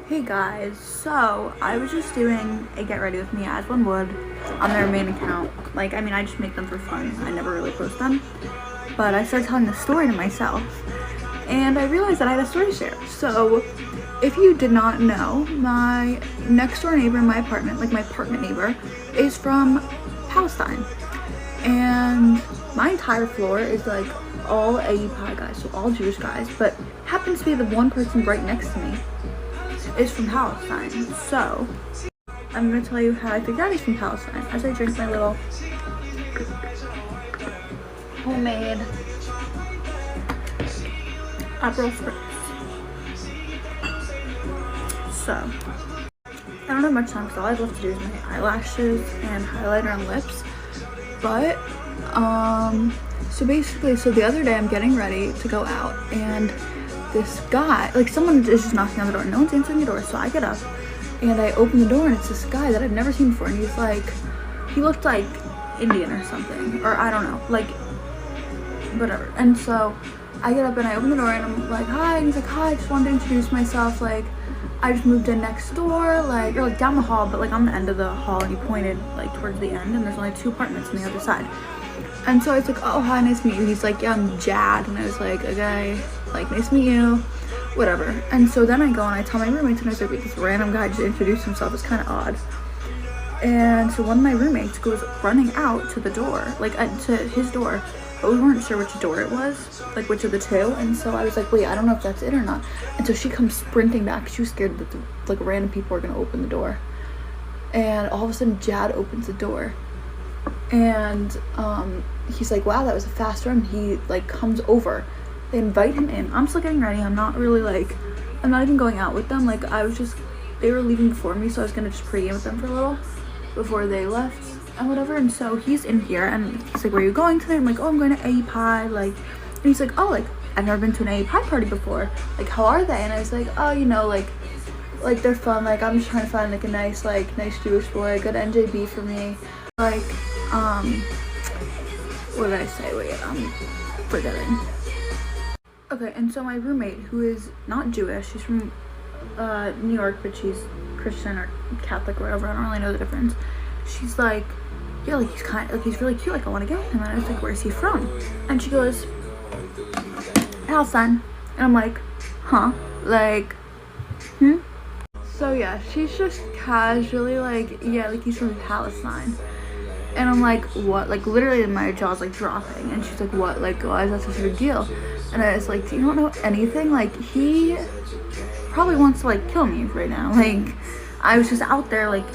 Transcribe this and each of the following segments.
Hey guys, so I was just doing a get ready with me as one would on their main account. Like, I mean, I just make them for fun. I never really post them. But I started telling the story to myself and I realized that I had a story to share. So if you did not know, my next door neighbor in my apartment, like my apartment neighbor, is from Palestine. And my entire floor is like all AEPI guys, so all Jewish guys, but happens to be the one person right next to me is from Palestine. So I'm gonna tell you how I figured out he's from Palestine as I drink my little homemade Aperol Spritz. So I don't have much time because all I have left to do is my eyelashes and highlighter and lips. But so basically, so the other day I'm getting ready to go out and this guy, like someone is just knocking on the door. No one's answering the door, so I get up and I open the door and it's this guy that I've never seen before, and he's like, he looked like Indian or something, or I don't know, like whatever. And so I get up and I open the door and I'm like, hi, and he's like, hi, I just wanted to introduce myself, like I just moved in next door, like, or like down the hall, but like on the end of the hall, and he pointed like towards the end and there's only 2 apartments on the other side. And so I was like, oh, hi, nice to meet you. He's like, yeah, I'm Jad. And I was like, okay, like, nice to meet you, whatever. And so then I go and I tell my roommates, and I was like, wait, this random guy just introduced himself. It's kind of odd. And so one of my roommates goes running out to the door, like to his door, but we weren't sure which door it was, like which of the 2. And so I was like, wait, I don't know if that's it or not. And so she comes sprinting back. She was scared that like random people were gonna open the door. And all of a sudden Jad opens the door. And he's like, wow, that was a fast run. He like comes over, they invite him in. I'm still getting ready. I'm not really like, I'm not even going out with them. Like I was just, they were leaving before me, so I was gonna just pregame with them for a little before they left and whatever. And so he's in here and he's like, where are you going today? I'm like, oh, I'm going to AEPI, like, and he's like, oh, like I've never been to an AEPI party before, like how are they? And I was like, oh, you know, like they're fun, like I'm just trying to find like a nice Jewish boy, good NJB for me, like what did I say? Wait, I'm forgetting. Okay, and so my roommate, who is not Jewish, she's from New York, but she's Christian or Catholic or whatever, I don't really know the difference. She's like, yeah, like he's kind of, like he's really cute, like I want to get with him. And I was like, where's he from? And she goes, Palestine. And I'm like, huh? Like, So yeah, she's just casually like, yeah, like he's from Palestine. And I'm like, what? Like literally my jaw's like dropping. And she's like, what? Like, why is that such a big deal? And I was like, do you not know anything? Like he probably wants to like kill me right now. Like I was just out there like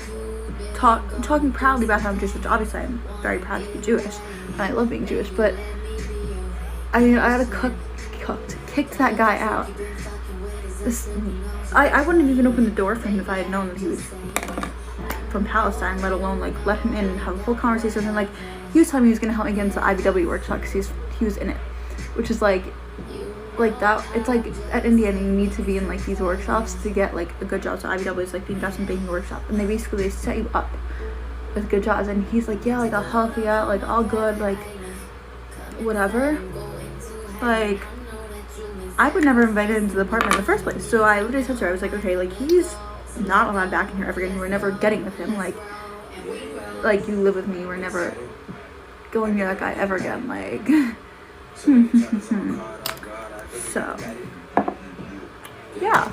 talking proudly about how I'm Jewish, which obviously I'm very proud to be Jewish and I love being Jewish, but I had kicked that guy out. I wouldn't have even opened the door for him if I had known that he was from Palestine, let alone like let him in and have a full conversation with him. Like he was telling me he was gonna help me get into the IBW workshop because he was in it, which is like that. It's like at Indiana you need to be in like these workshops to get like a good job. So IBW is like the investment banking workshop, and they basically set you up with good jobs. And he's like, yeah, like I'll help you out, like all good, like whatever. Like I would never invite him into the apartment in the first place. So I literally said to her, I was like, okay, like he's not allowed back in here ever again. We're never getting with him. Like you live with me. We're never going near that guy ever again. Like, so yeah.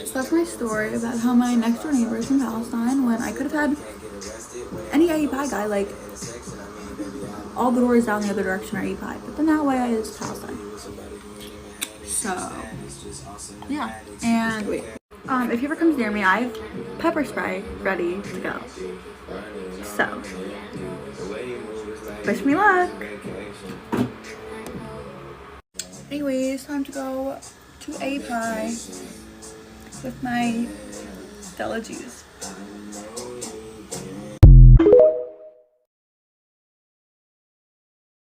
So that's my story about how my next door neighbor is in Palestine when I could have had any AEPI guy. Like all the doors down the other direction are AEPI, but then that way is Palestine. So yeah, and wait, if he ever comes near me, I have pepper spray ready to go. So wish me luck. Anyways, time to go to AEPI with my fellow Jews.